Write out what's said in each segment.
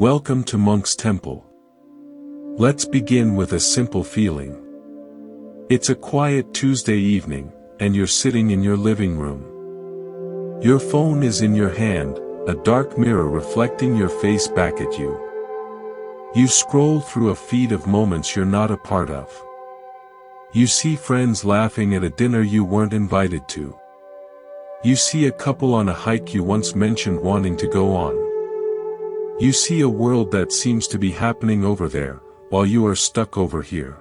Welcome to Monk's Temple. Let's begin with a simple feeling. It's a quiet Tuesday evening, and you're sitting in your living room. Your phone is in your hand, a dark mirror reflecting your face back at you. You scroll through a feed of moments you're not a part of. You see friends laughing at a dinner you weren't invited to. You see a couple on a hike you once mentioned wanting to go on. You see a world that seems to be happening over there, while you are stuck over here.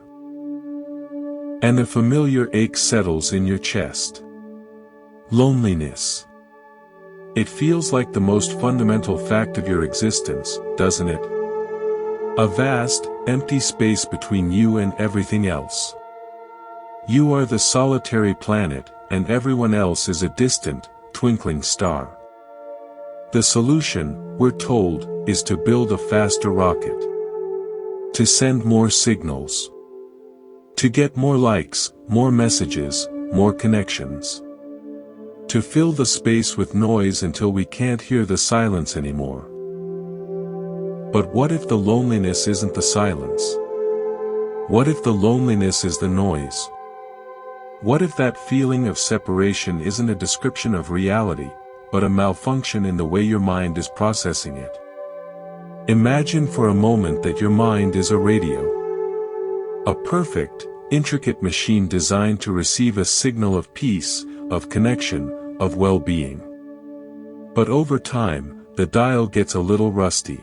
And a familiar ache settles in your chest. Loneliness. It feels like the most fundamental fact of your existence, doesn't it? A vast, empty space between you and everything else. You are the solitary planet, and everyone else is a distant, twinkling star. The solution, we're told, is to build a faster rocket. To send more signals. To get more likes, more messages, more connections. To fill the space with noise until we can't hear the silence anymore. But what if the loneliness isn't the silence? What if the loneliness is the noise? What if that feeling of separation isn't a description of reality, but a malfunction in the way your mind is processing it? Imagine for a moment that your mind is a radio. A perfect, intricate machine designed to receive a signal of peace, of connection, of well-being. But over time, the dial gets a little rusty.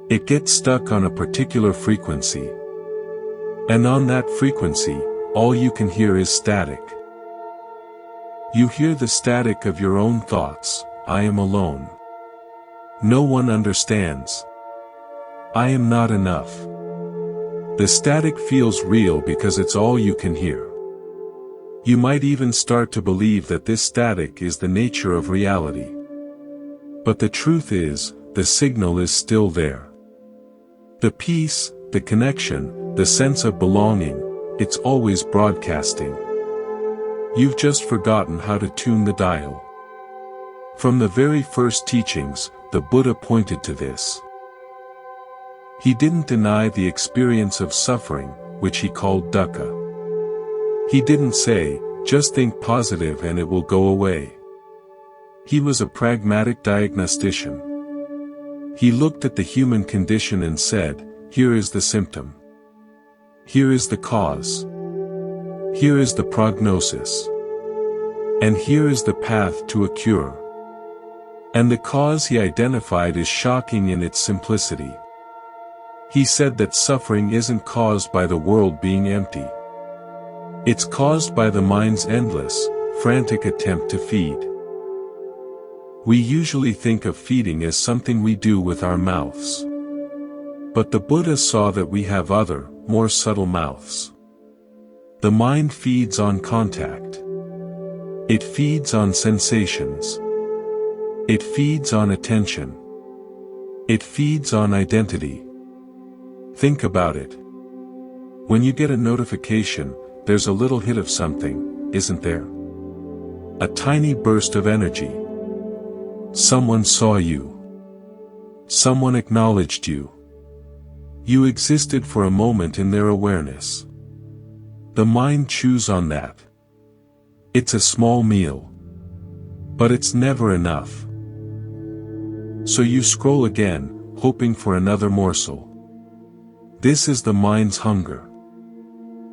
It gets stuck on a particular frequency. And on that frequency, all you can hear is static. You hear the static of your own thoughts. I am alone. No one understands. I am not enough. The static feels real because it's all you can hear. You might even start to believe that this static is the nature of reality. But the truth is, the signal is still there. The peace, the connection, the sense of belonging, it's always broadcasting. You've just forgotten how to tune the dial. From the very first teachings, the Buddha pointed to this. He didn't deny the experience of suffering, which he called dukkha. He didn't say, just think positive and it will go away. He was a pragmatic diagnostician. He looked at the human condition and said, here is the symptom. Here is the cause. Here is the prognosis. And here is the path to a cure. And the cause he identified is shocking in its simplicity. He said that suffering isn't caused by the world being empty. It's caused by the mind's endless, frantic attempt to feed. We usually think of feeding as something we do with our mouths. But the Buddha saw that we have other, more subtle mouths. The mind feeds on contact. It feeds on sensations. It feeds on attention. It feeds on identity. Think about it. When you get a notification, there's a little hit of something, isn't there? A tiny burst of energy. Someone saw you. Someone acknowledged you. You existed for a moment in their awareness. The mind chews on that. It's a small meal. But it's never enough. So you scroll again, hoping for another morsel. This is the mind's hunger.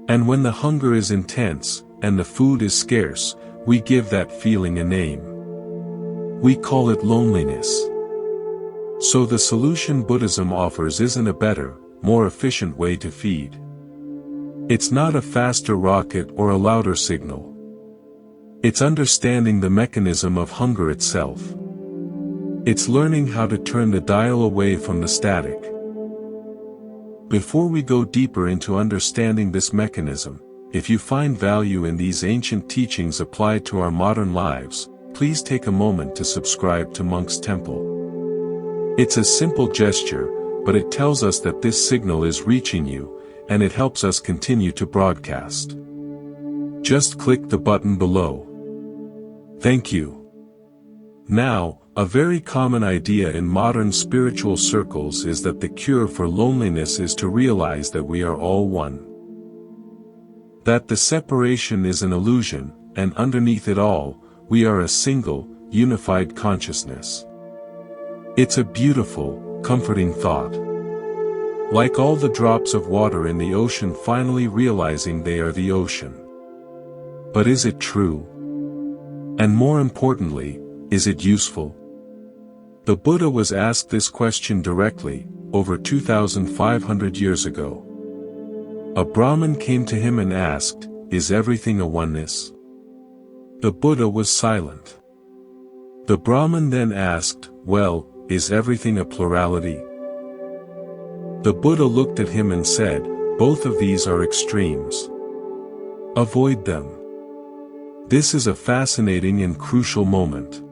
And when the hunger is intense, and the food is scarce, we give that feeling a name. We call it loneliness. So the solution Buddhism offers isn't a better, more efficient way to feed. It's not a faster rocket or a louder signal. It's understanding the mechanism of hunger itself. It's learning how to turn the dial away from the static. Before we go deeper into understanding this mechanism, if you find value in these ancient teachings applied to our modern lives, please take a moment to subscribe to Monk's Temple. It's a simple gesture, but it tells us that this signal is reaching you, and it helps us continue to broadcast. Just click the button below. Thank you. Now, A very common idea in modern spiritual circles is that the cure for loneliness is to realize that we are all one. That the separation is an illusion, and underneath it all, we are a single, unified consciousness. It's a beautiful, comforting thought. Like all the drops of water in the ocean finally realizing they are the ocean. But is it true? And more importantly, is it useful? The Buddha was asked this question directly, over 2,500 years ago. A Brahmin came to him and asked, "Is everything a oneness?" The Buddha was silent. The Brahmin then asked, "Well, is everything a plurality?" The Buddha looked at him and said, "Both of these are extremes. Avoid them." This is a fascinating and crucial moment.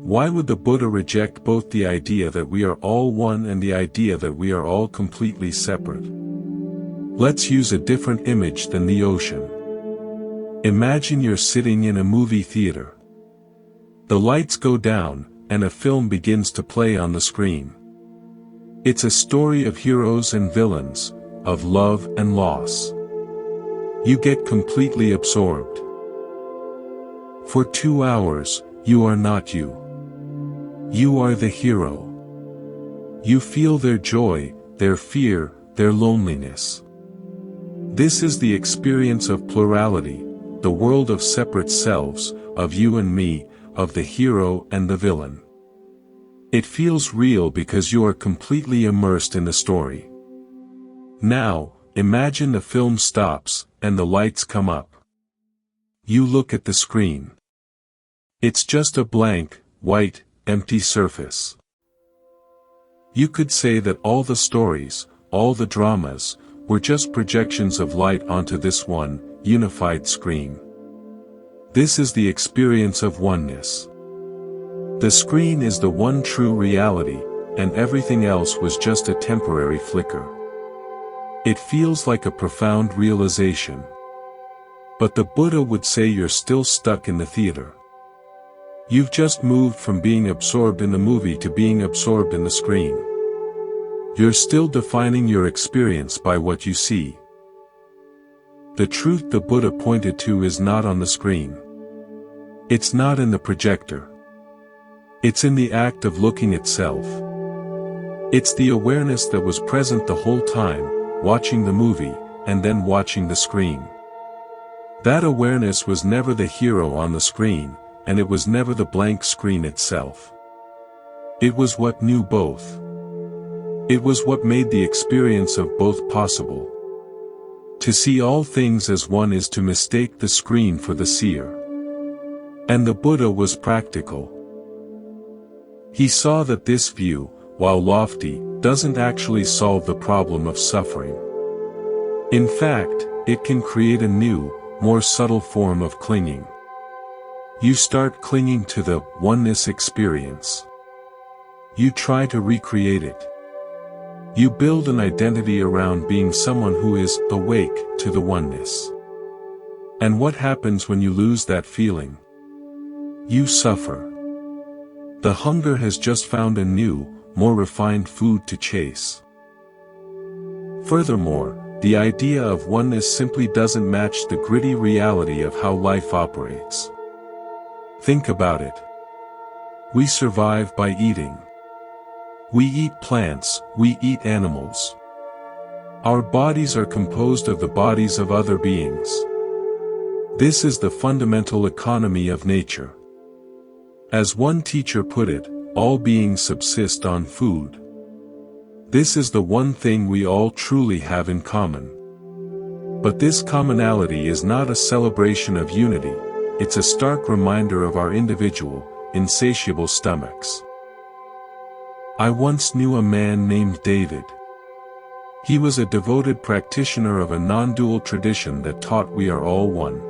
Why would the Buddha reject both the idea that we are all one and the idea that we are all completely separate? Let's use a different image than the ocean. Imagine you're sitting in a movie theater. The lights go down, and a film begins to play on the screen. It's a story of heroes and villains, of love and loss. You get completely absorbed. For 2 hours, you are not you. You are the hero. You feel their joy, their fear, their loneliness. This is the experience of plurality, the world of separate selves, of you and me, of the hero and the villain. It feels real because you are completely immersed in the story. Now, imagine the film stops, and the lights come up. You look at the screen. It's just a blank, white, empty surface. You could say that all the stories, all the dramas, were just projections of light onto this one, unified screen. This is the experience of oneness. The screen is the one true reality, and everything else was just a temporary flicker. It feels like a profound realization. But the Buddha would say you're still stuck in the theater. You've just moved from being absorbed in the movie to being absorbed in the screen. You're still defining your experience by what you see. The truth the Buddha pointed to is not on the screen. It's not in the projector. It's in the act of looking itself. It's the awareness that was present the whole time, watching the movie, and then watching the screen. That awareness was never the hero on the screen, and it was never the blank screen itself. It was what knew both. It was what made the experience of both possible. To see all things as one is to mistake the screen for the seer. And the Buddha was practical. He saw that this view, while lofty, doesn't actually solve the problem of suffering. In fact, it can create a new, more subtle form of clinging. You start clinging to the oneness experience. You try to recreate it. You build an identity around being someone who is awake to the oneness. And what happens when you lose that feeling? You suffer. The hunger has just found a new, more refined food to chase. Furthermore, the idea of oneness simply doesn't match the gritty reality of how life operates. Think about it. We survive by eating. We eat plants, we eat animals. Our bodies are composed of the bodies of other beings. This is the fundamental economy of nature. As one teacher put it, all beings subsist on food. This is the one thing we all truly have in common. But this commonality is not a celebration of unity, it's a stark reminder of our individual, insatiable stomachs. I once knew a man named David. He was a devoted practitioner of a non-dual tradition that taught we are all one.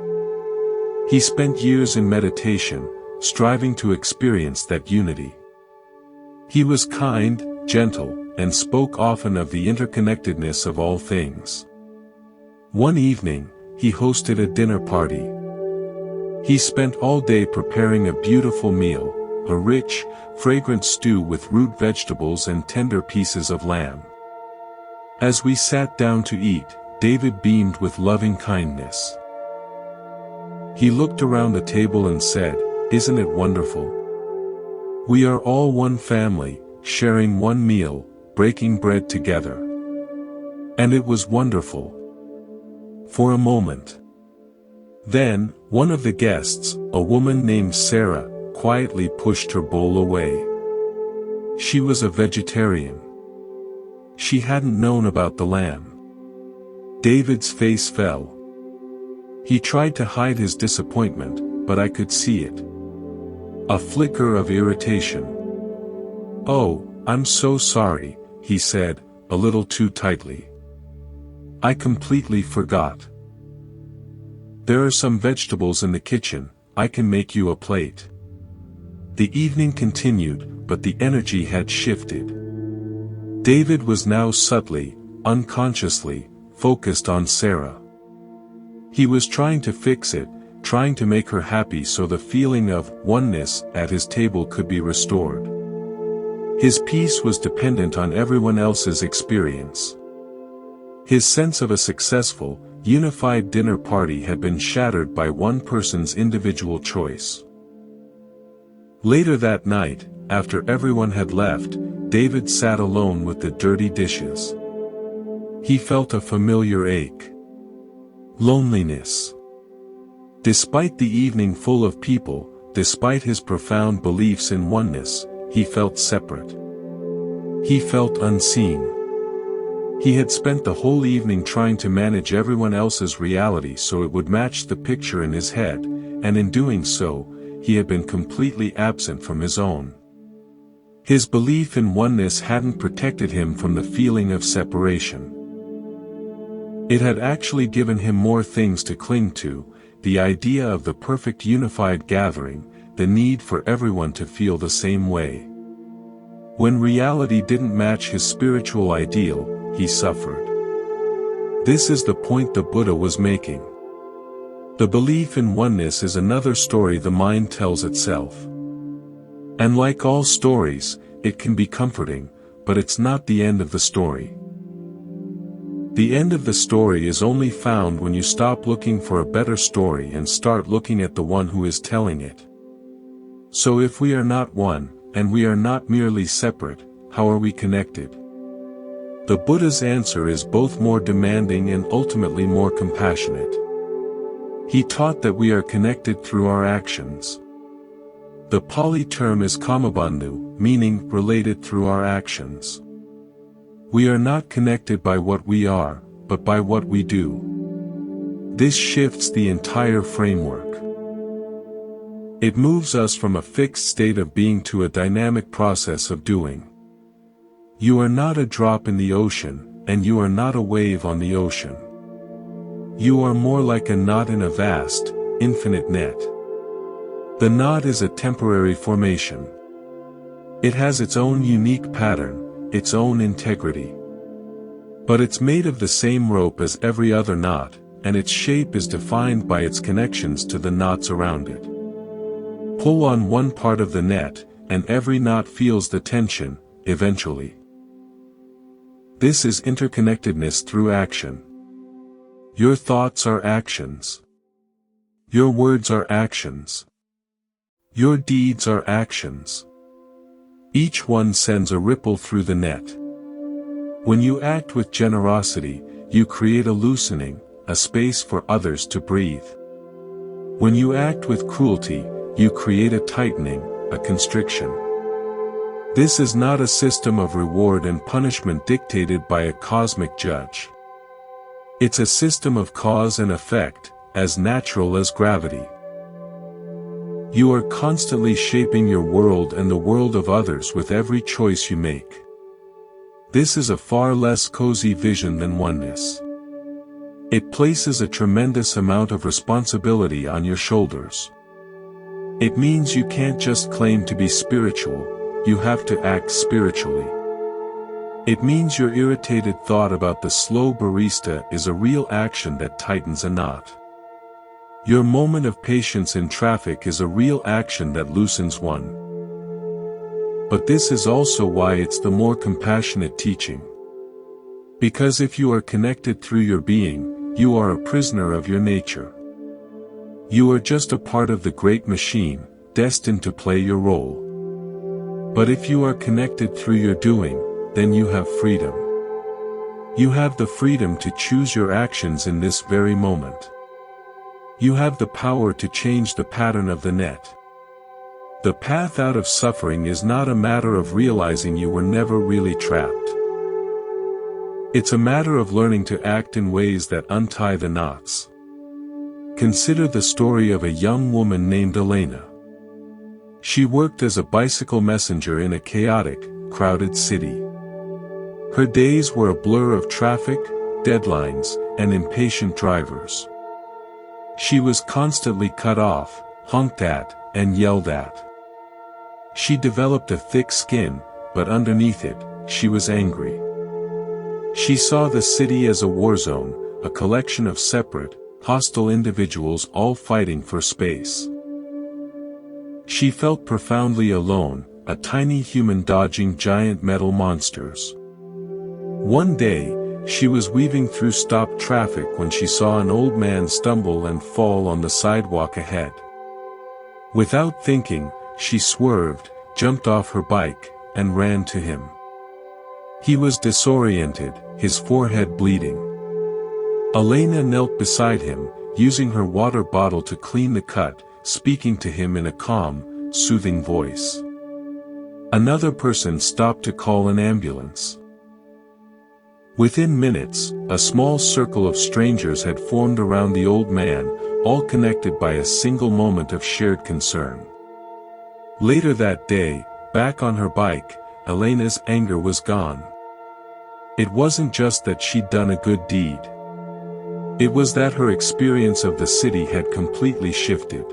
He spent years in meditation, striving to experience that unity. He was kind, gentle, and spoke often of the interconnectedness of all things. One evening, he hosted a dinner party. He spent all day preparing a beautiful meal, a rich, fragrant stew with root vegetables and tender pieces of lamb. As we sat down to eat, David beamed with loving kindness. He looked around the table and said, "Isn't it wonderful? We are all one family, sharing one meal, breaking bread together." And it was wonderful. For a moment. Then, one of the guests, a woman named Sarah, quietly pushed her bowl away. She was a vegetarian. She hadn't known about the lamb. David's face fell. He tried to hide his disappointment, but I could see it. A flicker of irritation. "Oh, I'm so sorry," he said, a little too tightly. "I completely forgot. There are some vegetables in the kitchen, I can make you a plate." The evening continued, but the energy had shifted. David was now subtly, unconsciously, focused on Sarah. He was trying to fix it, trying to make her happy so the feeling of oneness at his table could be restored. His peace was dependent on everyone else's experience. His sense of a successful, unified dinner party had been shattered by one person's individual choice. Later that night, after everyone had left, David sat alone with the dirty dishes. He felt a familiar ache. Loneliness. Despite the evening full of people, despite his profound beliefs in oneness, he felt separate. He felt unseen. He had spent the whole evening trying to manage everyone else's reality so it would match the picture in his head, and in doing so, he had been completely absent from his own. His belief in oneness hadn't protected him from the feeling of separation. It had actually given him more things to cling to, the idea of the perfect unified gathering, the need for everyone to feel the same way. When reality didn't match his spiritual ideal, he suffered. This is the point the Buddha was making. The belief in oneness is another story the mind tells itself. And like all stories, it can be comforting, but it's not the end of the story. The end of the story is only found when you stop looking for a better story and start looking at the one who is telling it. So if we are not one, and we are not merely separate, how are we connected? The Buddha's answer is both more demanding and ultimately more compassionate. He taught that we are connected through our actions. The Pali term is kamabandhu, meaning related through our actions. We are not connected by what we are, but by what we do. This shifts the entire framework. It moves us from a fixed state of being to a dynamic process of doing. You are not a drop in the ocean, and you are not a wave on the ocean. You are more like a knot in a vast, infinite net. The knot is a temporary formation. It has its own unique pattern, its own integrity. But it's made of the same rope as every other knot, and its shape is defined by its connections to the knots around it. Pull on one part of the net, and every knot feels the tension, eventually. This is interconnectedness through action. Your thoughts are actions. Your words are actions. Your deeds are actions. Each one sends a ripple through the net. When you act with generosity, you create a loosening, a space for others to breathe. When you act with cruelty, you create a tightening, a constriction. This is not a system of reward and punishment dictated by a cosmic judge. It's a system of cause and effect, as natural as gravity. You are constantly shaping your world and the world of others with every choice you make. This is a far less cozy vision than oneness. It places a tremendous amount of responsibility on your shoulders. It means you can't just claim to be spiritual, you have to act spiritually. It means your irritated thought about the slow barista is a real action that tightens a knot. Your moment of patience in traffic is a real action that loosens one. But this is also why it's the more compassionate teaching. Because if you are connected through your being, you are a prisoner of your nature. You are just a part of the great machine, destined to play your role. But if you are connected through your doing, then you have freedom. You have the freedom to choose your actions in this very moment. You have the power to change the pattern of the net. The path out of suffering is not a matter of realizing you were never really trapped. It's a matter of learning to act in ways that untie the knots. Consider the story of a young woman named Elena. She worked as a bicycle messenger in a chaotic, crowded city. Her days were a blur of traffic, deadlines, and impatient drivers. She was constantly cut off, honked at, and yelled at. She developed a thick skin, but underneath it, she was angry. She saw the city as a war zone, a collection of separate, hostile individuals all fighting for space. She felt profoundly alone, a tiny human dodging giant metal monsters. One day, she was weaving through stopped traffic when she saw an old man stumble and fall on the sidewalk ahead. Without thinking, she swerved, jumped off her bike, and ran to him. He was disoriented, his forehead bleeding. Elena knelt beside him, using her water bottle to clean the cut, speaking to him in a calm, soothing voice. Another person stopped to call an ambulance. Within minutes, a small circle of strangers had formed around the old man, all connected by a single moment of shared concern. Later that day, back on her bike, Elena's anger was gone. It wasn't just that she'd done a good deed. It was that her experience of the city had completely shifted.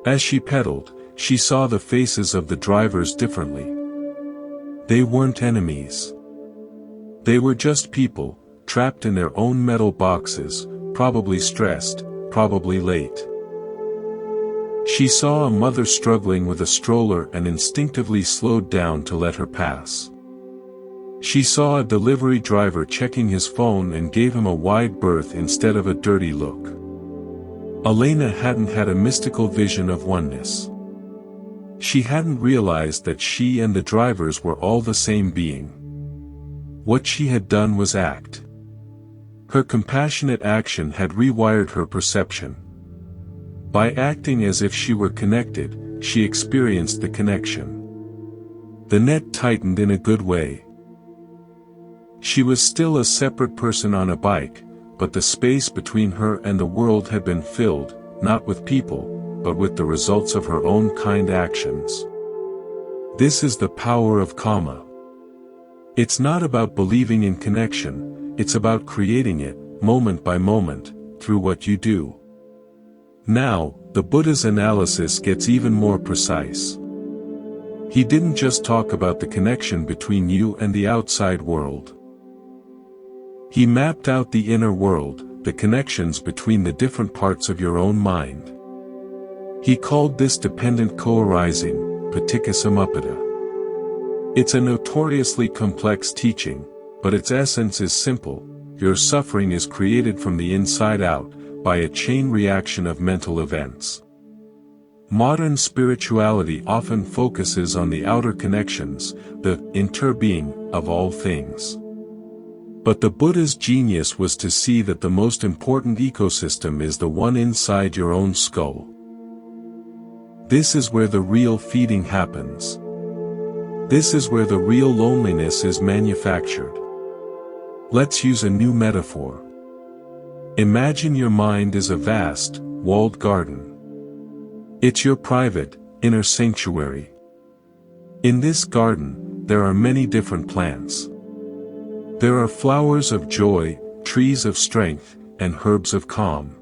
As she pedaled, she saw the faces of the drivers differently. They weren't enemies. They were just people, trapped in their own metal boxes, probably stressed, probably late. She saw a mother struggling with a stroller and instinctively slowed down to let her pass. She saw a delivery driver checking his phone and gave him a wide berth instead of a dirty look. Elena hadn't had a mystical vision of oneness. She hadn't realized that she and the drivers were all the same being. What she had done was act. Her compassionate action had rewired her perception. By acting as if she were connected, she experienced the connection. The net tightened in a good way. She was still a separate person on a bike, but the space between her and the world had been filled, not with people, but with the results of her own kind actions. This is the power of karma. It's not about believing in connection, it's about creating it, moment by moment, through what you do. Now, the Buddha's analysis gets even more precise. He didn't just talk about the connection between you and the outside world. He mapped out the inner world, the connections between the different parts of your own mind. He called this dependent co-arising, paticca. It's a notoriously complex teaching, but its essence is simple: your suffering is created from the inside out, by a chain reaction of mental events. Modern spirituality often focuses on the outer connections, the interbeing of all things. But the Buddha's genius was to see that the most important ecosystem is the one inside your own skull. This is where the real feeding happens. This is where the real loneliness is manufactured. Let's use a new metaphor. Imagine your mind is a vast, walled garden. It's your private, inner sanctuary. In this garden, there are many different plants. There are flowers of joy, trees of strength, and herbs of calm.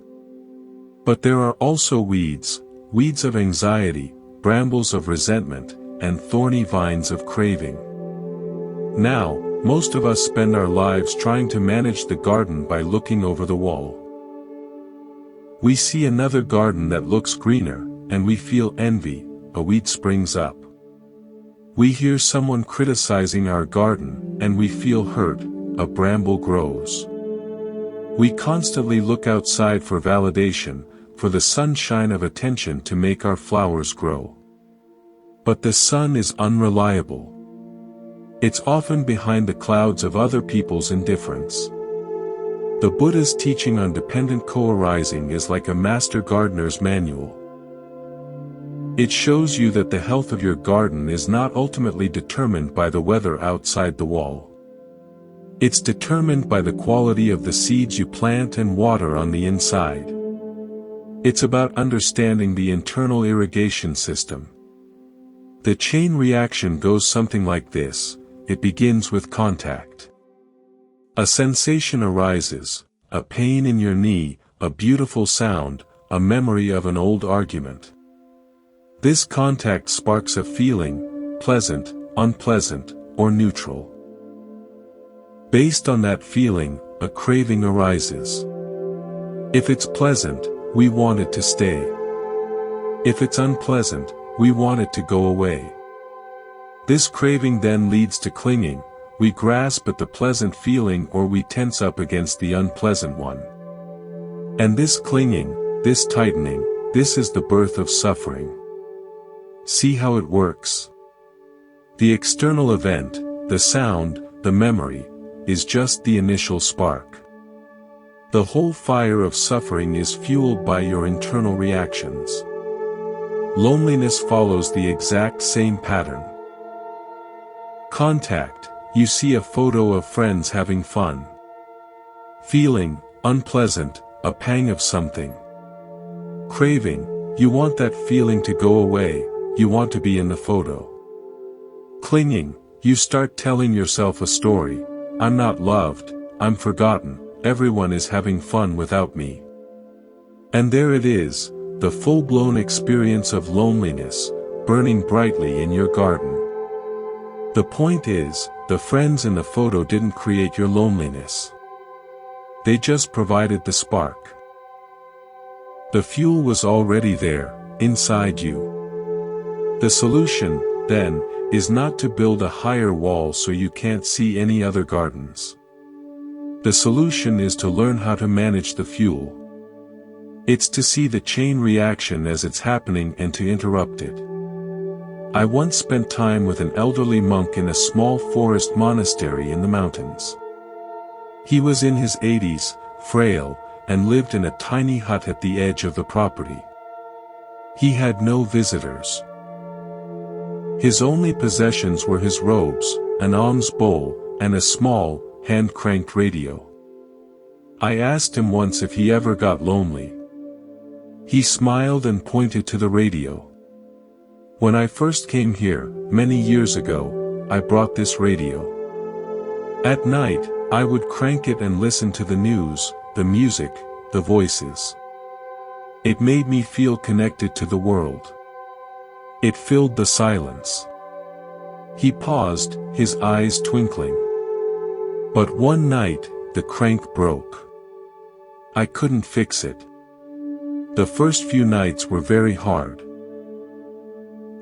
But there are also weeds, weeds of anxiety, brambles of resentment, and thorny vines of craving. Now, most of us spend our lives trying to manage the garden by looking over the wall. We see another garden that looks greener, and we feel envy, a weed springs up. We hear someone criticizing our garden, and we feel hurt, a bramble grows. We constantly look outside for validation, for the sunshine of attention to make our flowers grow. But the sun is unreliable. It's often behind the clouds of other people's indifference. The Buddha's teaching on dependent co-arising is like a master gardener's manual. It shows you that the health of your garden is not ultimately determined by the weather outside the wall. It's determined by the quality of the seeds you plant and water on the inside. It's about understanding the internal irrigation system. The chain reaction goes something like this. It begins with contact. A sensation arises, a pain in your knee, a beautiful sound, a memory of an old argument. This contact sparks a feeling, pleasant, unpleasant, or neutral. Based on that feeling, a craving arises. If it's pleasant, we want it to stay. If it's unpleasant, we want it to go away. This craving then leads to clinging. We grasp at the pleasant feeling or we tense up against the unpleasant one. And this clinging, this tightening, this is the birth of suffering. See how it works? The external event, the sound, the memory, is just the initial spark. The whole fire of suffering is fueled by your internal reactions. Loneliness follows the exact same pattern. Contact, you see a photo of friends having fun. Feeling, unpleasant, a pang of something. Craving, you want that feeling to go away, you want to be in the photo. Clinging, you start telling yourself a story. I'm not loved, I'm forgotten, everyone is having fun without me. And there it is, the full-blown experience of loneliness, burning brightly in your garden. The point is, the friends in the photo didn't create your loneliness. They just provided the spark. The fuel was already there, inside you. The solution, then, is not to build a higher wall so you can't see any other gardens. The solution is to learn how to manage the fuel. It's to see the chain reaction as it's happening and to interrupt it. I once spent time with an elderly monk in a small forest monastery in the mountains. He was in his 80s, frail, and lived in a tiny hut at the edge of the property. He had no visitors. His only possessions were his robes, an alms bowl, and a small, hand-cranked radio. I asked him once if he ever got lonely. He smiled and pointed to the radio. When I first came here, many years ago, I brought this radio. At night, I would crank it and listen to the news, the music, the voices. It made me feel connected to the world. It filled the silence. He paused, his eyes twinkling. But one night, the crank broke. I couldn't fix it. The first few nights were very hard.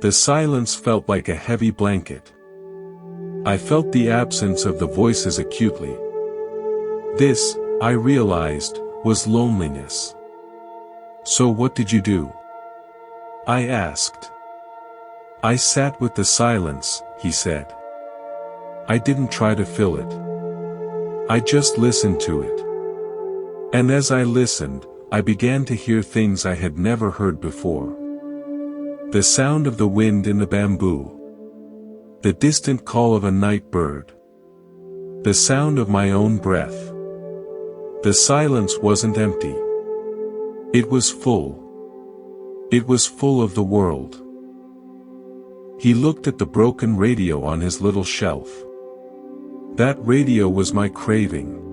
The silence felt like a heavy blanket. I felt the absence of the voices acutely. This, I realized, was loneliness. So what did you do? I asked. I sat with the silence, he said. I didn't try to fill it. I just listened to it. And as I listened, I began to hear things I had never heard before. The sound of the wind in the bamboo. The distant call of a night bird. The sound of my own breath. The silence wasn't empty. It was full. It was full of the world. He looked at the broken radio on his little shelf. That radio was my craving.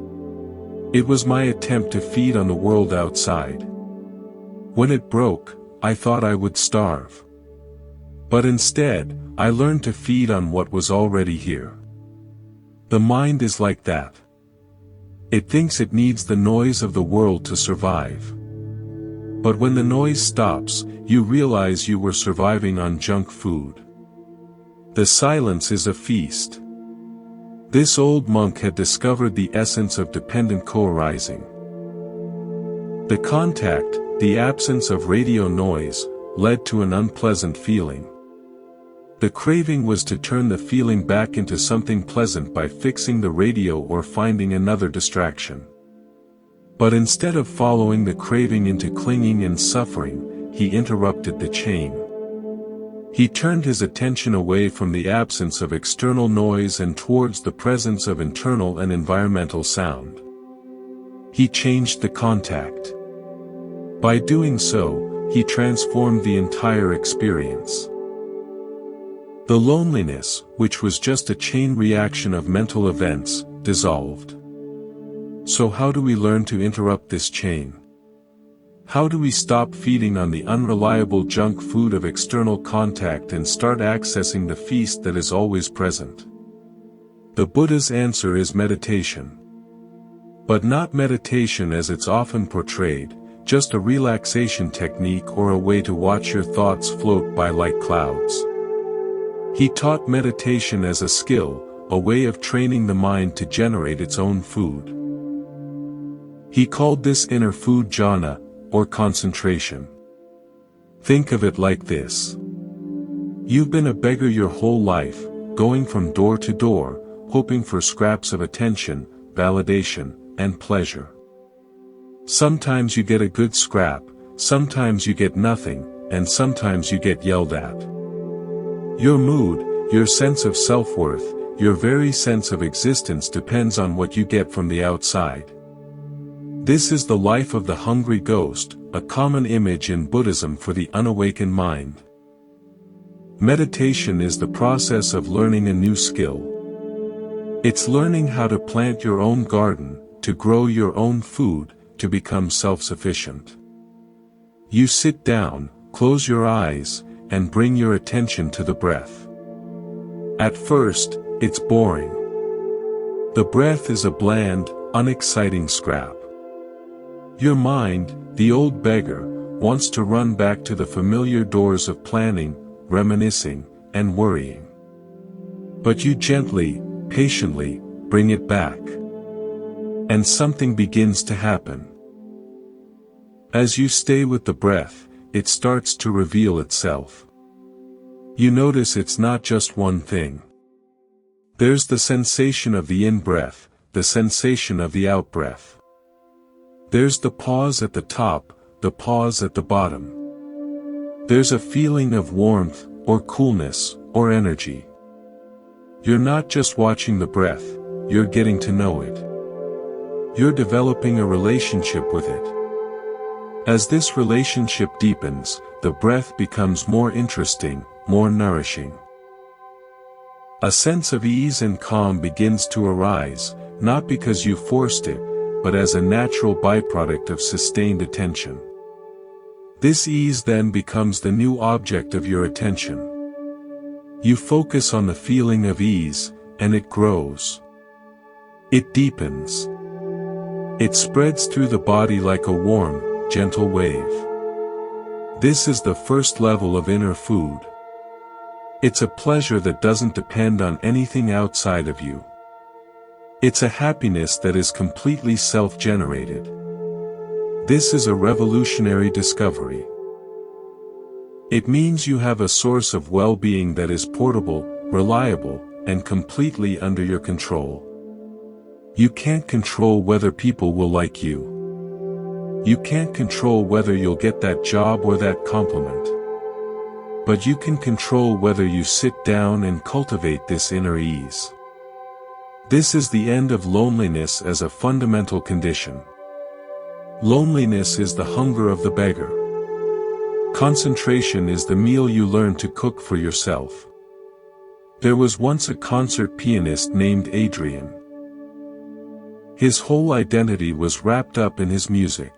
It was my attempt to feed on the world outside. When it broke, I thought I would starve. But instead, I learned to feed on what was already here. The mind is like that. It thinks it needs the noise of the world to survive. But when the noise stops, you realize you were surviving on junk food. The silence is a feast. This old monk had discovered the essence of dependent co-arising. The contact, the absence of radio noise, led to an unpleasant feeling. The craving was to turn the feeling back into something pleasant by fixing the radio or finding another distraction. But instead of following the craving into clinging and suffering, he interrupted the chain. He turned his attention away from the absence of external noise and towards the presence of internal and environmental sound. He changed the contact. By doing so, he transformed the entire experience. The loneliness, which was just a chain reaction of mental events, dissolved. So how do we learn to interrupt this chain? How do we stop feeding on the unreliable junk food of external contact and start accessing the feast that is always present? The Buddha's answer is meditation. But not meditation as it's often portrayed, just a relaxation technique or a way to watch your thoughts float by like clouds. He taught meditation as a skill, a way of training the mind to generate its own food. He called this inner food jhana, or concentration. Think of it like this. You've been a beggar your whole life, going from door to door, hoping for scraps of attention, validation, and pleasure. Sometimes you get a good scrap, sometimes you get nothing, and sometimes you get yelled at. Your mood, your sense of self-worth, your very sense of existence depends on what you get from the outside. This is the life of the hungry ghost, a common image in Buddhism for the unawakened mind. Meditation is the process of learning a new skill. It's learning how to plant your own garden, to grow your own food, to become self-sufficient. You sit down, close your eyes, and bring your attention to the breath. At first, it's boring. The breath is a bland, unexciting scrap. Your mind, the old beggar, wants to run back to the familiar doors of planning, reminiscing, and worrying. But you gently, patiently, bring it back. And something begins to happen. As you stay with the breath, it starts to reveal itself. You notice it's not just one thing. There's the sensation of the in-breath, the sensation of the out-breath. There's the pause at the top, the pause at the bottom. There's a feeling of warmth, or coolness, or energy. You're not just watching the breath, you're getting to know it. You're developing a relationship with it. As this relationship deepens, the breath becomes more interesting, more nourishing. A sense of ease and calm begins to arise, not because you forced it, but as a natural byproduct of sustained attention. This ease then becomes the new object of your attention. You focus on the feeling of ease, and it grows. It deepens. It spreads through the body like a warm, gentle wave. This is the first level of inner food. It's a pleasure that doesn't depend on anything outside of you. It's a happiness that is completely self-generated. This is a revolutionary discovery. It means you have a source of well-being that is portable, reliable, and completely under your control. You can't control whether people will like you. You can't control whether you'll get that job or that compliment. But you can control whether you sit down and cultivate this inner ease. This is the end of loneliness as a fundamental condition. Loneliness is the hunger of the beggar. Concentration is the meal you learn to cook for yourself. There was once a concert pianist named Adrian. His whole identity was wrapped up in his music.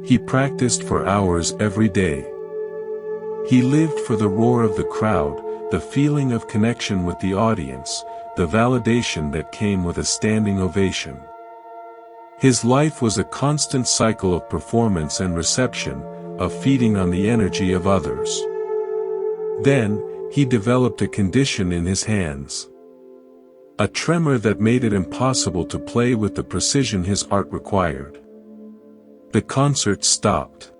He practiced for hours every day. He lived for the roar of the crowd, the feeling of connection with the audience, the validation that came with a standing ovation. His life was a constant cycle of performance and reception, of feeding on the energy of others. Then, he developed a condition in his hands. A tremor that made it impossible to play with the precision his art required. The concert stopped.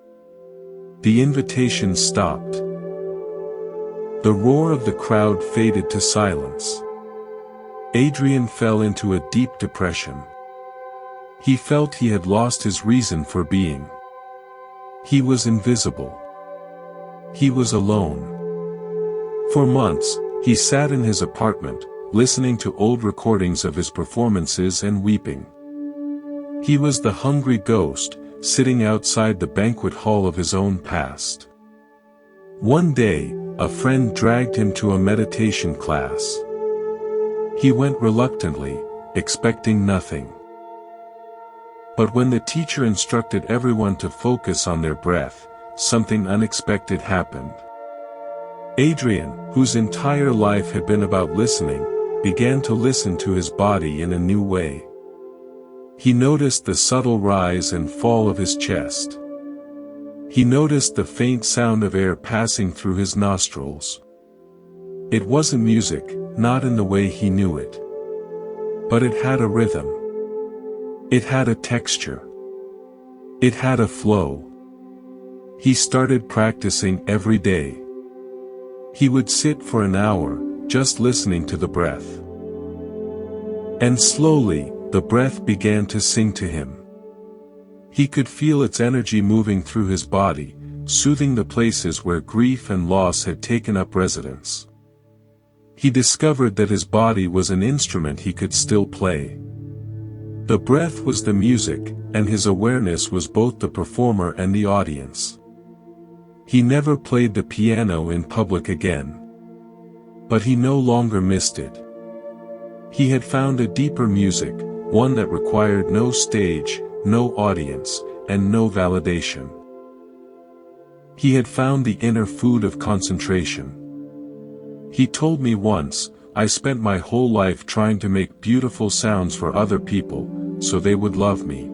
The invitations stopped. The roar of the crowd faded to silence. Adrian fell into a deep depression. He felt he had lost his reason for being. He was invisible. He was alone. For months, he sat in his apartment, listening to old recordings of his performances and weeping. He was the hungry ghost, sitting outside the banquet hall of his own past. One day, a friend dragged him to a meditation class. He went reluctantly, expecting nothing. But when the teacher instructed everyone to focus on their breath, something unexpected happened. Adrian, whose entire life had been about listening, began to listen to his body in a new way. He noticed the subtle rise and fall of his chest. He noticed the faint sound of air passing through his nostrils. It wasn't music, not in the way he knew it. But it had a rhythm. It had a texture. It had a flow. He started practicing every day. He would sit for an hour, just listening to the breath. And slowly, the breath began to sing to him. He could feel its energy moving through his body, soothing the places where grief and loss had taken up residence. He discovered that his body was an instrument he could still play. The breath was the music, and his awareness was both the performer and the audience. He never played the piano in public again. But he no longer missed it. He had found a deeper music, one that required no stage, no audience, and no validation. He had found the inner food of concentration. He told me once, "I spent my whole life trying to make beautiful sounds for other people, so they would love me.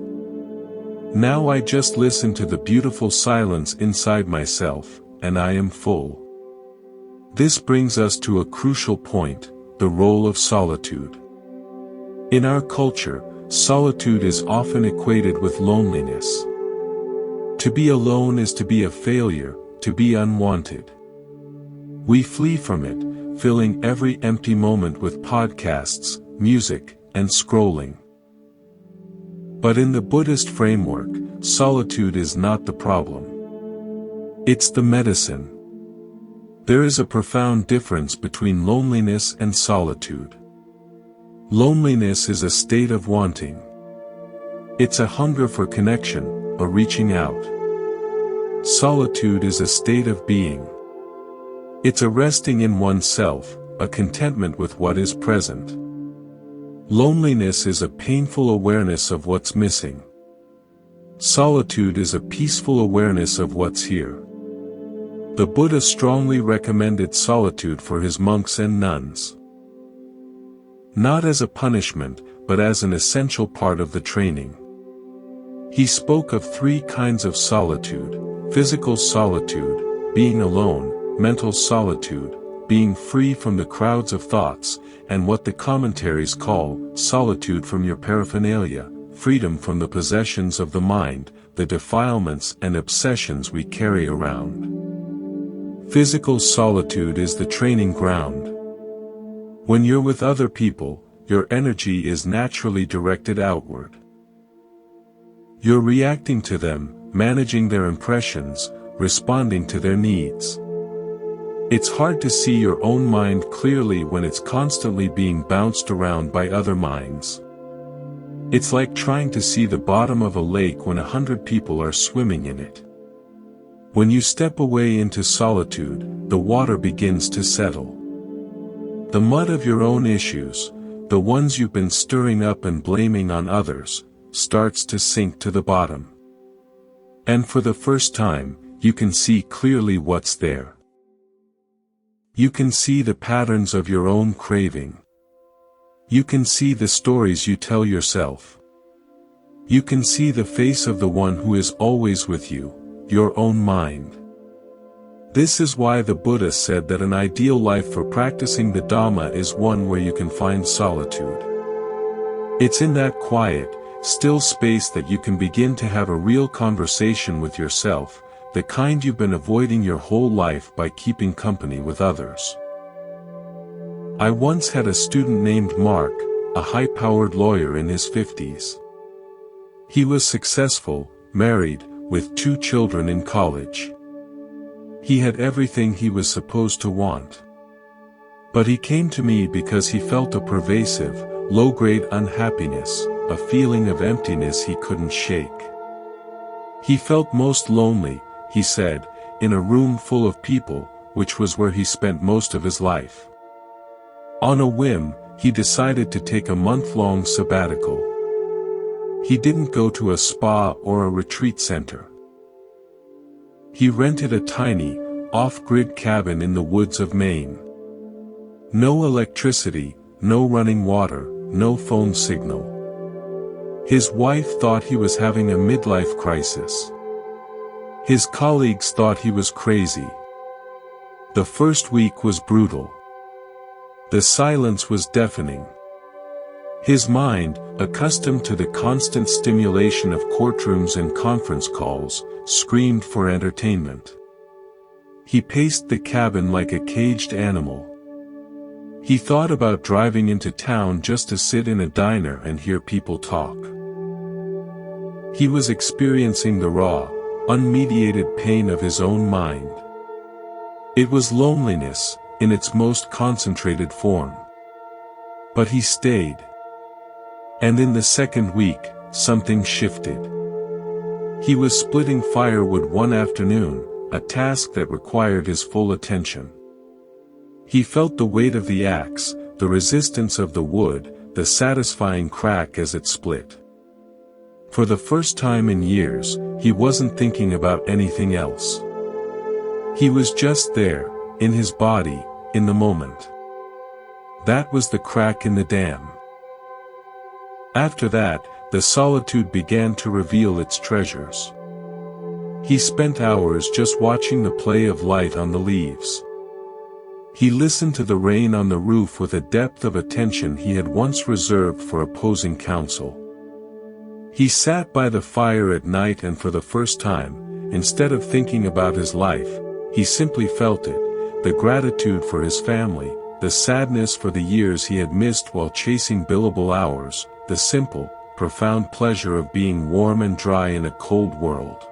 Now I just listen to the beautiful silence inside myself, and I am full." This brings us to a crucial point, the role of solitude. In our culture, solitude is often equated with loneliness. To be alone is to be a failure, to be unwanted. We flee from it, filling every empty moment with podcasts, music, and scrolling. But in the Buddhist framework, solitude is not the problem. It's the medicine. There is a profound difference between loneliness and solitude. Loneliness is a state of wanting. It's a hunger for connection, a reaching out. Solitude is a state of being. It's a resting in oneself, a contentment with what is present. Loneliness is a painful awareness of what's missing. Solitude is a peaceful awareness of what's here. The Buddha strongly recommended solitude for his monks and nuns. Not as a punishment, but as an essential part of the training. He spoke of three kinds of solitude: physical solitude, being alone; mental solitude, being free from the crowds of thoughts; and what the commentaries call solitude from your paraphernalia, freedom from the possessions of the mind, the defilements and obsessions we carry around. Physical solitude is the training ground. When you're with other people, your energy is naturally directed outward. You're reacting to them, managing their impressions, responding to their needs. It's hard to see your own mind clearly when it's constantly being bounced around by other minds. It's like trying to see the bottom of a lake when 100 people are swimming in it. When you step away into solitude, the water begins to settle. The mud of your own issues, the ones you've been stirring up and blaming on others, starts to sink to the bottom. And for the first time, you can see clearly what's there. You can see the patterns of your own craving. You can see the stories you tell yourself. You can see the face of the one who is always with you, your own mind. This is why the Buddha said that an ideal life for practicing the Dhamma is one where you can find solitude. It's in that quiet, still space that you can begin to have a real conversation with yourself, the kind you've been avoiding your whole life by keeping company with others. I once had a student named Mark, a high-powered lawyer in his 50s. He was successful, married, with 2 children in college. He had everything he was supposed to want. But he came to me because he felt a pervasive, low-grade unhappiness, a feeling of emptiness he couldn't shake. He felt most lonely, he said, in a room full of people, which was where he spent most of his life. On a whim, he decided to take a month-long sabbatical. He didn't go to a spa or a retreat center. He rented a tiny, off-grid cabin in the woods of Maine. No electricity, no running water, no phone signal. His wife thought he was having a midlife crisis. His colleagues thought he was crazy. The first week was brutal. The silence was deafening. His mind, accustomed to the constant stimulation of courtrooms and conference calls, screamed for entertainment. He paced the cabin like a caged animal. He thought about driving into town just to sit in a diner and hear people talk. He was experiencing the raw, unmediated pain of his own mind. It was loneliness, in its most concentrated form. But he stayed. And in the second week, something shifted. He was splitting firewood one afternoon, a task that required his full attention. He felt the weight of the axe, the resistance of the wood, the satisfying crack as it split. For the first time in years, he wasn't thinking about anything else. He was just there, in his body, in the moment. That was the crack in the dam. After that, the solitude began to reveal its treasures. He spent hours just watching the play of light on the leaves. He listened to the rain on the roof with a depth of attention he had once reserved for opposing counsel. He sat by the fire at night and for the first time, instead of thinking about his life, he simply felt it, the gratitude for his family, the sadness for the years he had missed while chasing billable hours, the simple, profound pleasure of being warm and dry in a cold world.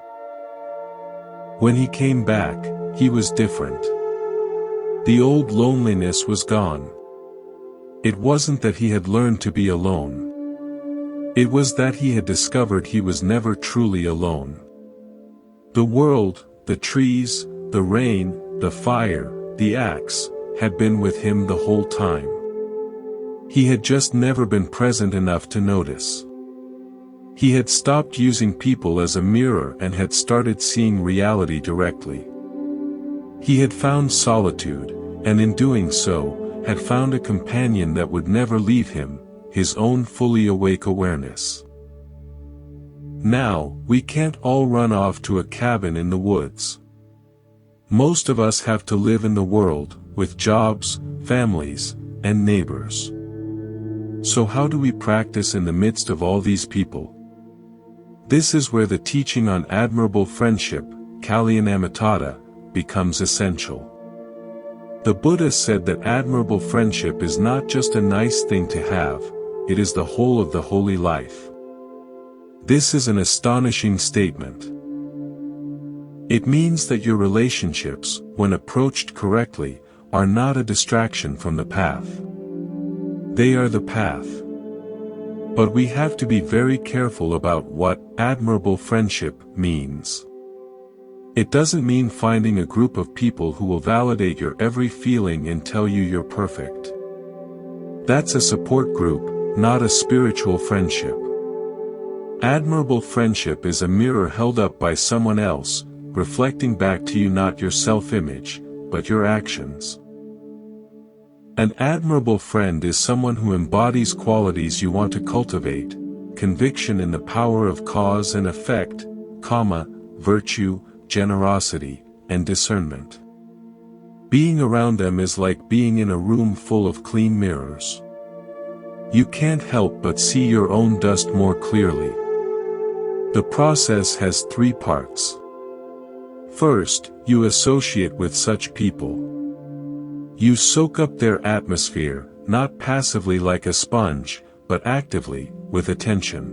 When he came back, he was different. The old loneliness was gone. It wasn't that he had learned to be alone. It was that he had discovered he was never truly alone. The world, the trees, the rain, the fire, the axe, had been with him the whole time. He had just never been present enough to notice. He had stopped using people as a mirror and had started seeing reality directly. He had found solitude, and in doing so, had found a companion that would never leave him, his own fully awake awareness. Now, we can't all run off to a cabin in the woods. Most of us have to live in the world, with jobs, families, and neighbors. So how do we practice in the midst of all these people? This is where the teaching on admirable friendship, Kalyanamitada, becomes essential. The Buddha said that admirable friendship is not just a nice thing to have, it is the whole of the holy life. This is an astonishing statement. It means that your relationships, when approached correctly, are not a distraction from the path. They are the path. But we have to be very careful about what admirable friendship means. It doesn't mean finding a group of people who will validate your every feeling and tell you you're perfect. That's a support group, not a spiritual friendship. Admirable friendship is a mirror held up by someone else, reflecting back to you not your self-image, but your actions. An admirable friend is someone who embodies qualities you want to cultivate: conviction in the power of cause and effect, virtue, generosity, and discernment. Being around them is like being in a room full of clean mirrors. You can't help but see your own dust more clearly. The process has 3 parts. First, you associate with such people. You soak up their atmosphere, not passively like a sponge, but actively, with attention.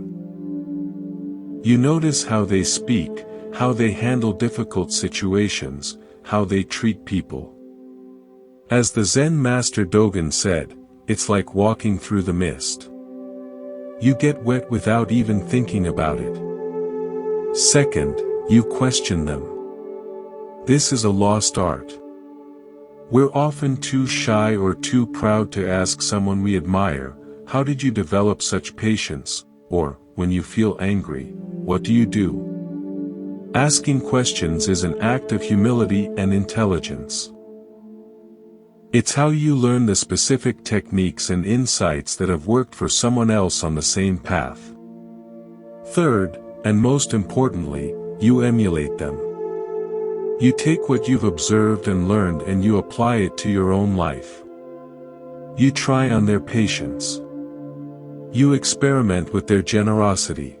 You notice how they speak, how they handle difficult situations, how they treat people. As the Zen master Dogen said, it's like walking through the mist. You get wet without even thinking about it. Second, you question them. This is a lost art. We're often too shy or too proud to ask someone we admire, how did you develop such patience? Or, when you feel angry, what do you do? Asking questions is an act of humility and intelligence. It's how you learn the specific techniques and insights that have worked for someone else on the same path. Third, and most importantly, you emulate them. You take what you've observed and learned and you apply it to your own life. You try on their patience. You experiment with their generosity.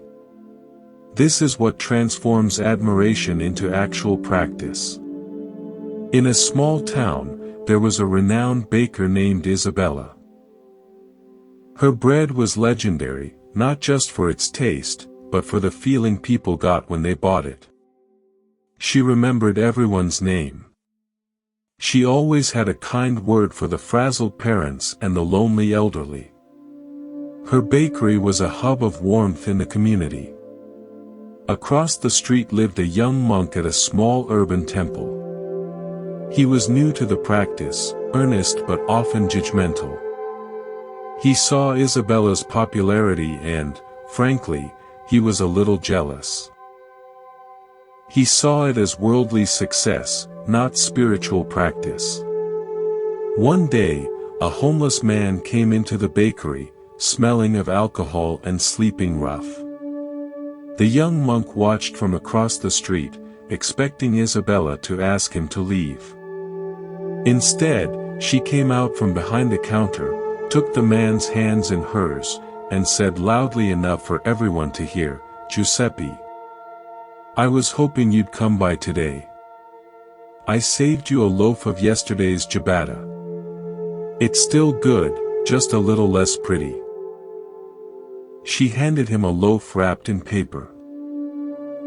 This is what transforms admiration into actual practice. In a small town, there was a renowned baker named Isabella. Her bread was legendary, not just for its taste, but for the feeling people got when they bought it. She remembered everyone's name. She always had a kind word for the frazzled parents and the lonely elderly. Her bakery was a hub of warmth in the community. Across the street lived a young monk at a small urban temple. He was new to the practice, earnest but often judgmental. He saw Isabella's popularity and, frankly, he was a little jealous. He saw it as worldly success, not spiritual practice. One day, a homeless man came into the bakery, smelling of alcohol and sleeping rough. The young monk watched from across the street, expecting Isabella to ask him to leave. Instead, she came out from behind the counter, took the man's hands in hers, and said loudly enough for everyone to hear, "Giuseppe, I was hoping you'd come by today. I saved you a loaf of yesterday's ciabatta. It's still good, just a little less pretty." She handed him a loaf wrapped in paper.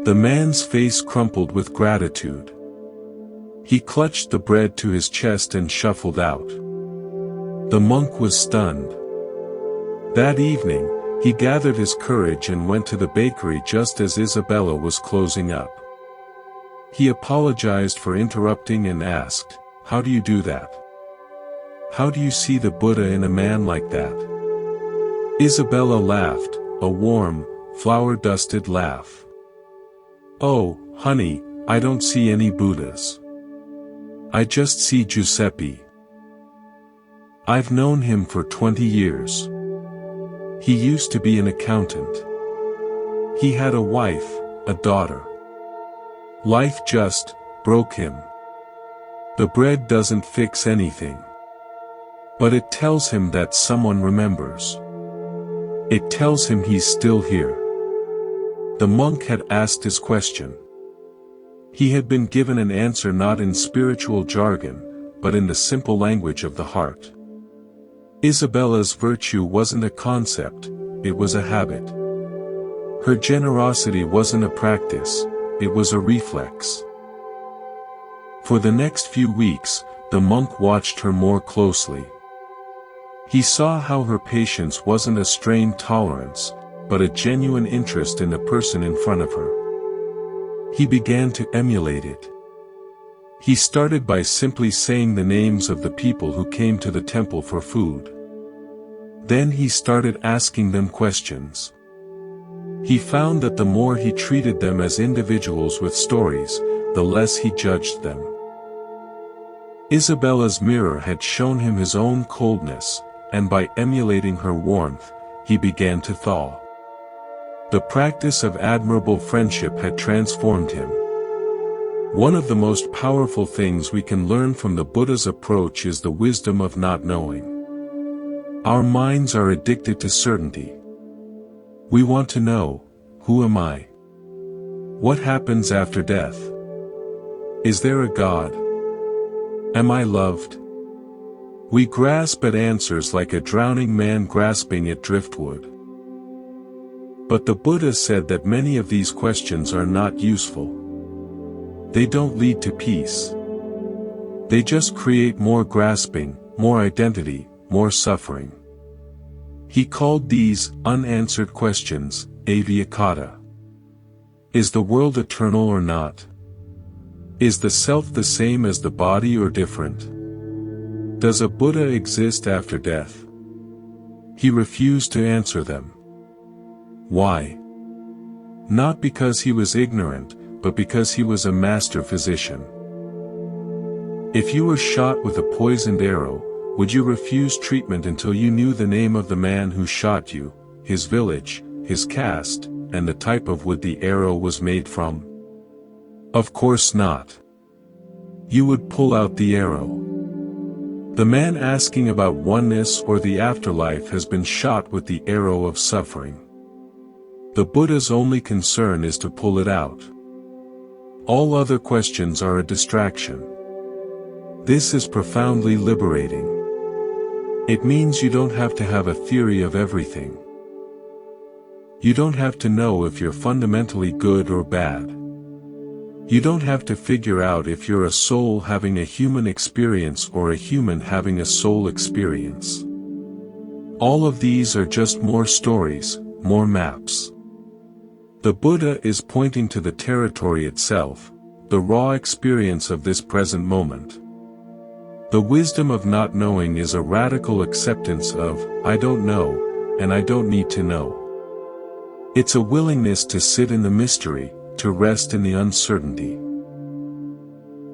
The man's face crumpled with gratitude. He clutched the bread to his chest and shuffled out. The monk was stunned. That evening, he gathered his courage and went to the bakery just as Isabella was closing up. He apologized for interrupting and asked, "How do you do that? How do you see the Buddha in a man like that?" Isabella laughed, a warm, flower-dusted laugh. "Oh, honey, I don't see any Buddhas. I just see Giuseppe. I've known him for 20 years. He used to be an accountant. He had a wife, a daughter. Life just broke him. The bread doesn't fix anything. But it tells him that someone remembers. It tells him he's still here." The monk had asked his question. He had been given an answer not in spiritual jargon, but in the simple language of the heart. Isabella's virtue wasn't a concept, it was a habit. Her generosity wasn't a practice, it was a reflex. For the next few weeks, the monk watched her more closely. He saw how her patience wasn't a strained tolerance, but a genuine interest in the person in front of her. He began to emulate it. He started by simply saying the names of the people who came to the temple for food. Then he started asking them questions. He found that the more he treated them as individuals with stories, the less he judged them. Isabella's mirror had shown him his own coldness, and by emulating her warmth, he began to thaw. The practice of admirable friendship had transformed him. One of the most powerful things we can learn from the Buddha's approach is the wisdom of not knowing. Our minds are addicted to certainty. We want to know, who am I? What happens after death? Is there a God? Am I loved? We grasp at answers like a drowning man grasping at driftwood. But the Buddha said that many of these questions are not useful. They don't lead to peace. They just create more grasping, more identity, more suffering. He called these unanswered questions avyakata. Is the world eternal or not? Is the self the same as the body or different? Does a Buddha exist after death? He refused to answer them. Why? Not because he was ignorant, but because he was a master physician. If you were shot with a poisoned arrow, would you refuse treatment until you knew the name of the man who shot you, his village, his caste, and the type of wood the arrow was made from? Of course not. You would pull out the arrow. The man asking about oneness or the afterlife has been shot with the arrow of suffering. The Buddha's only concern is to pull it out. All other questions are a distraction. This is profoundly liberating. It means you don't have to have a theory of everything. You don't have to know if you're fundamentally good or bad. You don't have to figure out if you're a soul having a human experience or a human having a soul experience. All of these are just more stories, more maps. The Buddha is pointing to the territory itself, the raw experience of this present moment. The wisdom of not knowing is a radical acceptance of, I don't know, and I don't need to know. It's a willingness to sit in the mystery, to rest in the uncertainty.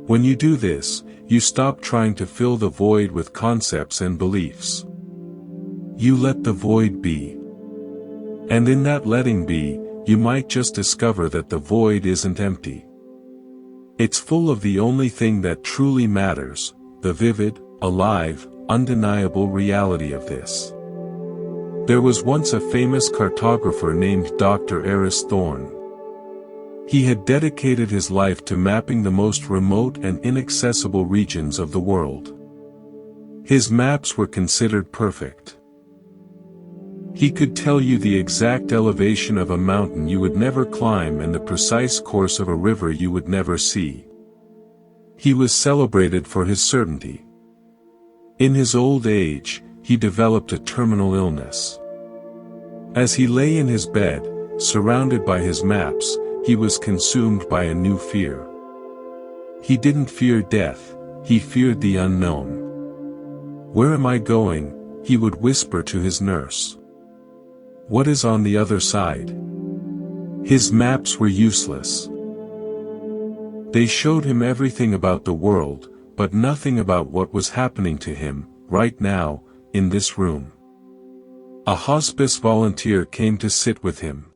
When you do this, you stop trying to fill the void with concepts and beliefs. You let the void be. And in that letting be, you might just discover that the void isn't empty. It's full of the only thing that truly matters, the vivid, alive, undeniable reality of this. There was once a famous cartographer named Dr. Eris Thorne. He had dedicated his life to mapping the most remote and inaccessible regions of the world. His maps were considered perfect. He could tell you the exact elevation of a mountain you would never climb and the precise course of a river you would never see. He was celebrated for his certainty. In his old age, he developed a terminal illness. As he lay in his bed, surrounded by his maps, he was consumed by a new fear. He didn't fear death, he feared the unknown. Where am I going? He would whisper to his nurse. What is on the other side? His maps were useless. They showed him everything about the world, but nothing about what was happening to him, right now, in this room. A hospice volunteer came to sit with him.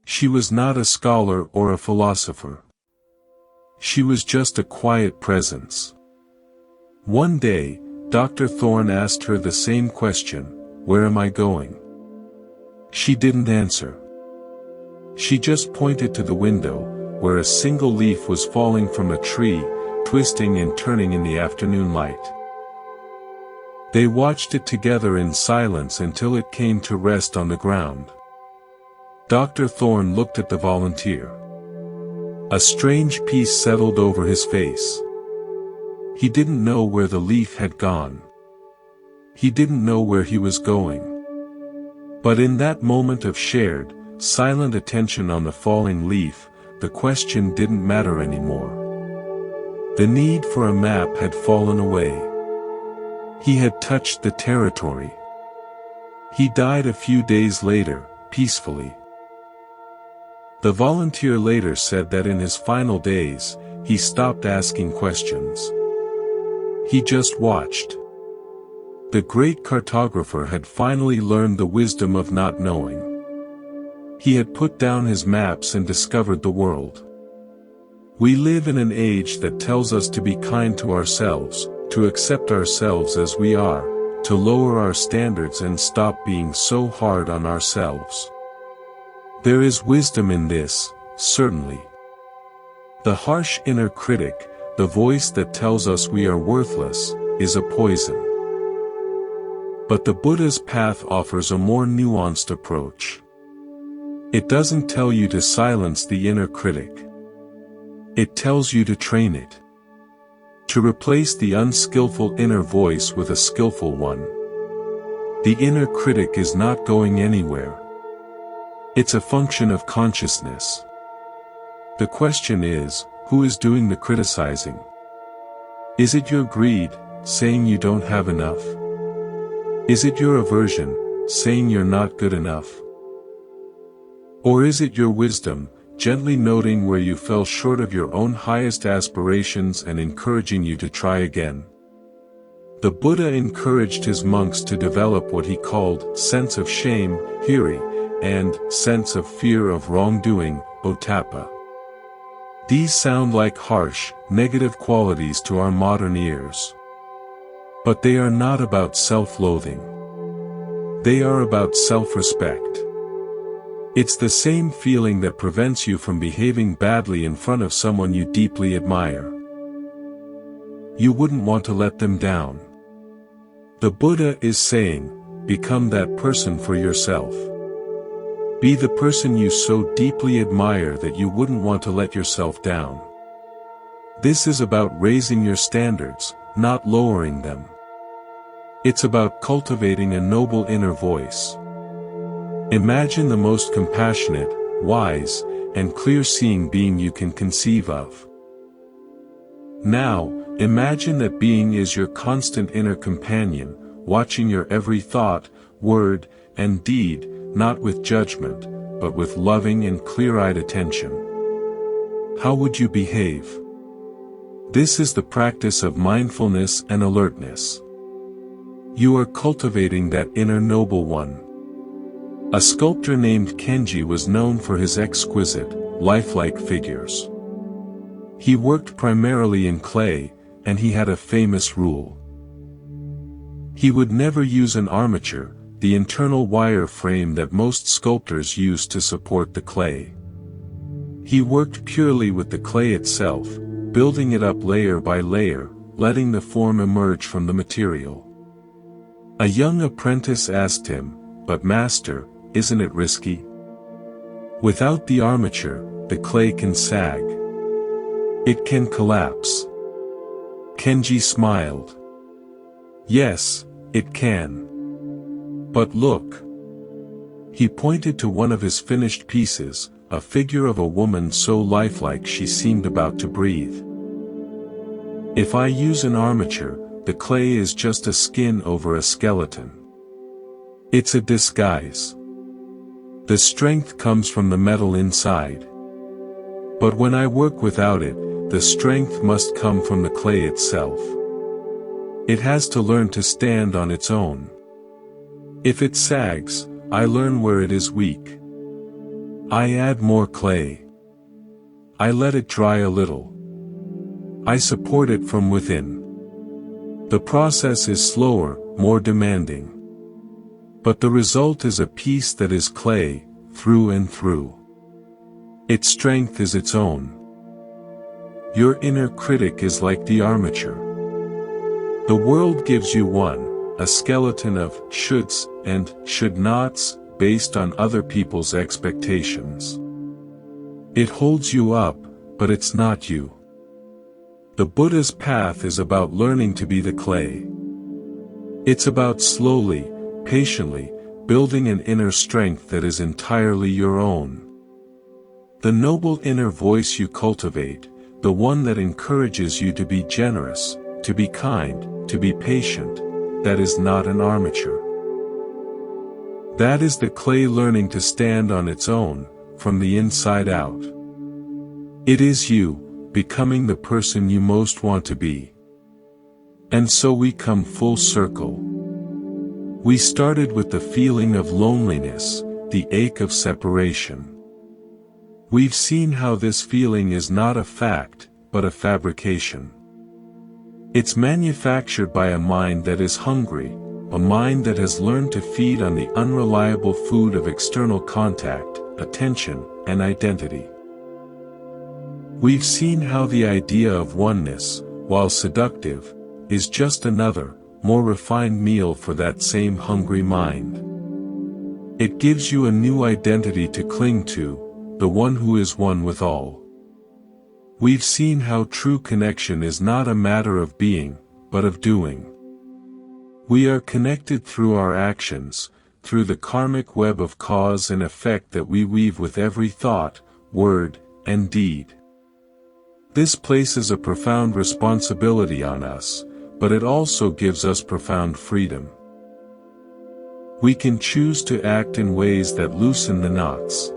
She was not a scholar or a philosopher. She was just a quiet presence. One day, Dr. Thorne asked her the same question, where am I going? She didn't answer. She just pointed to the window, where a single leaf was falling from a tree, twisting and turning in the afternoon light. They watched it together in silence until it came to rest on the ground. Dr. Thorne looked at the volunteer. A strange peace settled over his face. He didn't know where the leaf had gone. He didn't know where he was going. But in that moment of shared, silent attention on the falling leaf, the question didn't matter anymore. The need for a map had fallen away. He had touched the territory. He died a few days later, peacefully. The volunteer later said that in his final days, he stopped asking questions. He just watched. The great cartographer had finally learned the wisdom of not knowing. He had put down his maps and discovered the world. We live in an age that tells us to be kind to ourselves, to accept ourselves as we are, to lower our standards and stop being so hard on ourselves. There is wisdom in this, certainly. The harsh inner critic, the voice that tells us we are worthless, is a poison. But the Buddha's path offers a more nuanced approach. It doesn't tell you to silence the inner critic. It tells you to train it. To replace the unskillful inner voice with a skillful one. The inner critic is not going anywhere. It's a function of consciousness. The question is, who is doing the criticizing? Is it your greed, saying you don't have enough? Is it your aversion, saying you're not good enough? Or is it your wisdom, gently noting where you fell short of your own highest aspirations and encouraging you to try again? The Buddha encouraged his monks to develop what he called sense of shame, hiri, and sense of fear of wrongdoing, ottappa. These sound like harsh, negative qualities to our modern ears. But they are not about self-loathing. They are about self-respect. It's the same feeling that prevents you from behaving badly in front of someone you deeply admire. You wouldn't want to let them down. The Buddha is saying, become that person for yourself. Be the person you so deeply admire that you wouldn't want to let yourself down. This is about raising your standards, not lowering them. It's about cultivating a noble inner voice. Imagine the most compassionate, wise, and clear-seeing being you can conceive of. Now, imagine that being is your constant inner companion, watching your every thought, word, and deed, not with judgment, but with loving and clear-eyed attention. How would you behave? This is the practice of mindfulness and alertness. You are cultivating that inner noble one. A sculptor named Kenji was known for his exquisite, lifelike figures. He worked primarily in clay, and he had a famous rule. He would never use an armature, the internal wire frame that most sculptors use to support the clay. He worked purely with the clay itself, building it up layer by layer, letting the form emerge from the material. A young apprentice asked him, "But master, isn't it risky? Without the armature, the clay can sag. It can collapse." Kenji smiled. "Yes, it can. But look." He pointed to one of his finished pieces, a figure of a woman so lifelike she seemed about to breathe. "If I use an armature, the clay is just a skin over a skeleton. It's a disguise. The strength comes from the metal inside. But when I work without it, the strength must come from the clay itself. It has to learn to stand on its own. If it sags, I learn where it is weak. I add more clay. I let it dry a little. I support it from within. The process is slower, more demanding. But the result is a piece that is clay, through and through. Its strength is its own. Your inner critic is like the armature. The world gives you one, a skeleton of shoulds and should-nots, based on other people's expectations. It holds you up, but it's not you. The Buddha's path is about learning to be the clay. It's about slowly, patiently, building an inner strength that is entirely your own. The noble inner voice you cultivate, the one that encourages you to be generous, to be kind, to be patient, that is not an armature. That is the clay learning to stand on its own, from the inside out. It is you, becoming the person you most want to be. And so we come full circle. We started with the feeling of loneliness, the ache of separation. We've seen how this feeling is not a fact, but a fabrication. It's manufactured by a mind that is hungry, a mind that has learned to feed on the unreliable food of external contact, attention, and identity. We've seen how the idea of oneness, while seductive, is just another, more refined meal for that same hungry mind. It gives you a new identity to cling to, the one who is one with all. We've seen how true connection is not a matter of being, but of doing. We are connected through our actions, through the karmic web of cause and effect that we weave with every thought, word, and deed. This places a profound responsibility on us, but it also gives us profound freedom. We can choose to act in ways that loosen the knots.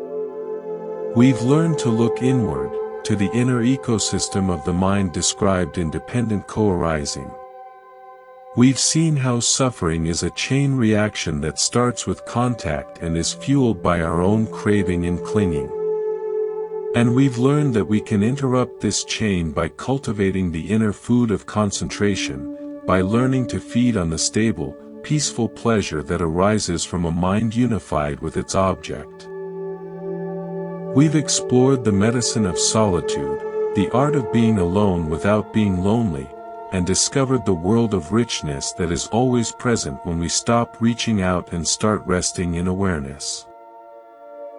We've learned to look inward, to the inner ecosystem of the mind described in dependent co-arising. We've seen how suffering is a chain reaction that starts with contact and is fueled by our own craving and clinging. And we've learned that we can interrupt this chain by cultivating the inner food of concentration, by learning to feed on the stable, peaceful pleasure that arises from a mind unified with its object. We've explored the medicine of solitude, the art of being alone without being lonely, and discovered the world of richness that is always present when we stop reaching out and start resting in awareness.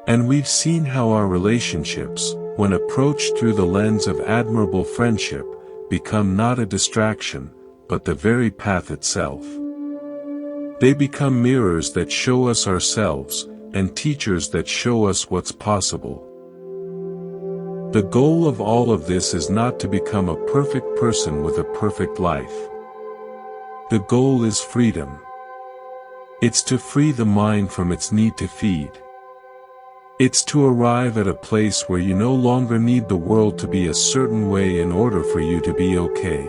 And we've seen how our relationships, when approached through the lens of admirable friendship, become not a distraction, but the very path itself. They become mirrors that show us ourselves, and teachers that show us what's possible. The goal of all of this is not to become a perfect person with a perfect life. The goal is freedom. It's to free the mind from its need to feed. It's to arrive at a place where you no longer need the world to be a certain way in order for you to be okay.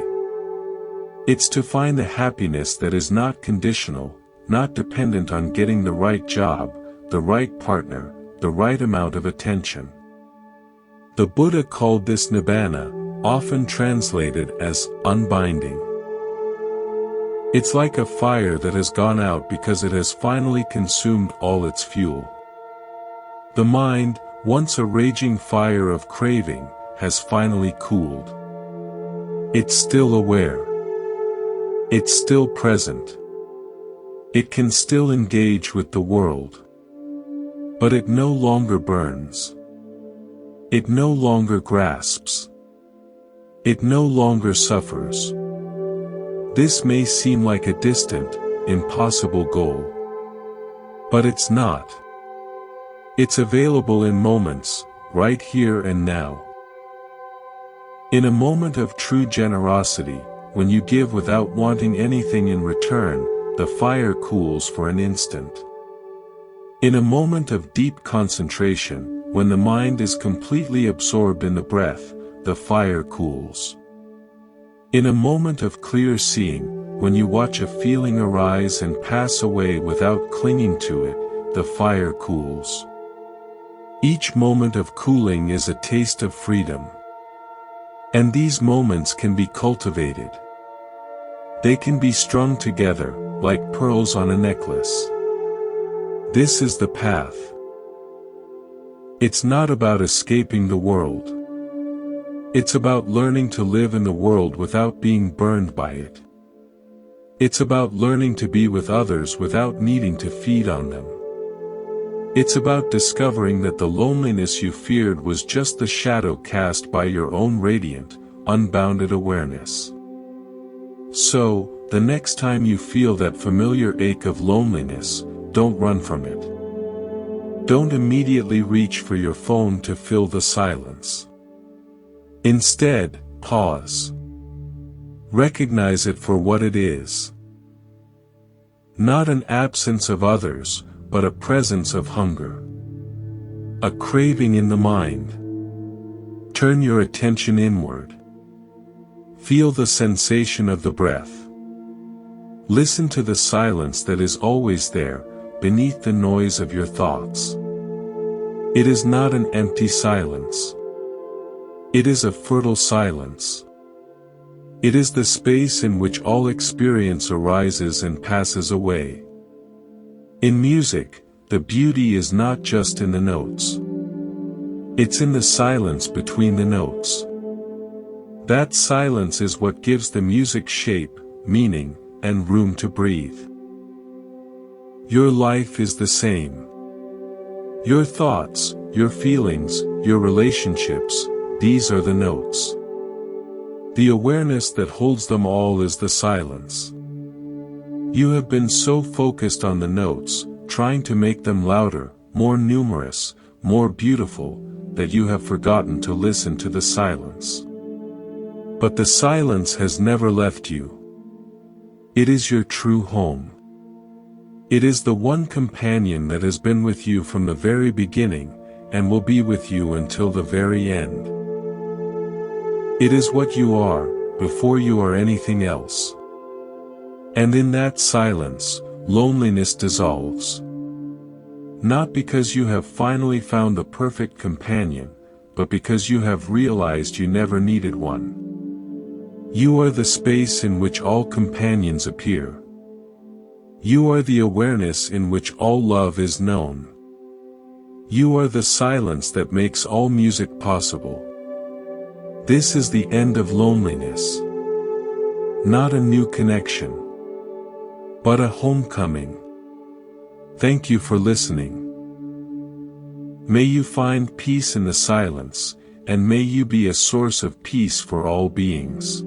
It's to find a happiness that is not conditional, not dependent on getting the right job, the right partner, the right amount of attention. The Buddha called this nibbana, often translated as unbinding. It's like a fire that has gone out because it has finally consumed all its fuel. The mind, once a raging fire of craving, has finally cooled. It's still aware. It's still present. It can still engage with the world. But it no longer burns. It no longer grasps. It no longer suffers. This may seem like a distant, impossible goal. But it's not. It's available in moments, right here and now. In a moment of true generosity, when you give without wanting anything in return, the fire cools for an instant. In a moment of deep concentration, when the mind is completely absorbed in the breath, the fire cools. In a moment of clear seeing, when you watch a feeling arise and pass away without clinging to it, the fire cools. Each moment of cooling is a taste of freedom. And these moments can be cultivated. They can be strung together, like pearls on a necklace. This is the path. It's not about escaping the world. It's about learning to live in the world without being burned by it. It's about learning to be with others without needing to feed on them. It's about discovering that the loneliness you feared was just the shadow cast by your own radiant, unbounded awareness. So, the next time you feel that familiar ache of loneliness, don't run from it. Don't immediately reach for your phone to fill the silence. Instead, pause. Recognize it for what it is. Not an absence of others, but a presence of hunger. A craving in the mind. Turn your attention inward. Feel the sensation of the breath. Listen to the silence that is always there, beneath the noise of your thoughts. It is not an empty silence. It is a fertile silence. It is the space in which all experience arises and passes away. In music, the beauty is not just in the notes. It's in the silence between the notes. That silence is what gives the music shape, meaning, and room to breathe. Your life is the same. Your thoughts, your feelings, your relationships, these are the notes. The awareness that holds them all is the silence. You have been so focused on the notes, trying to make them louder, more numerous, more beautiful, that you have forgotten to listen to the silence. But the silence has never left you. It is your true home. It is the one companion that has been with you from the very beginning, and will be with you until the very end. It is what you are, before you are anything else. And in that silence, loneliness dissolves. Not because you have finally found the perfect companion, but because you have realized you never needed one. You are the space in which all companions appear. You are the awareness in which all love is known. You are the silence that makes all music possible. This is the end of loneliness. Not a new connection, but a homecoming. Thank you for listening. May you find peace in the silence, and may you be a source of peace for all beings.